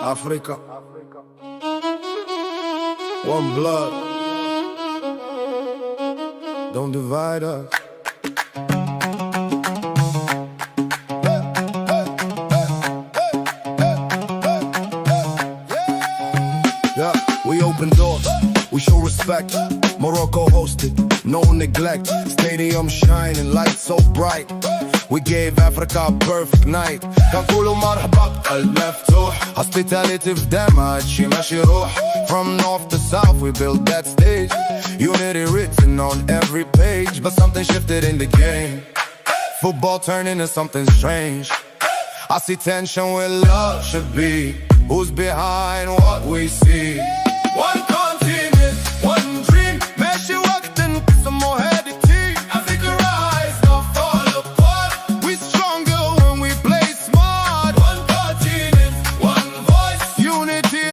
Africa, one blood, don't divide us. Yeah, we open doors, we show respect. Morocco hosted, no neglect. Stadium shining, lights so bright. We gave Africa a perfect night. كنقولوا مرحبا بقلب مفتوح. Hospitality في دمها هادشي ماشي روح. From north to south we built that stage. Unity written on every page. But something shifted in the game. Football turned into something strange. I see tension where love should be. Who's behind what we see? One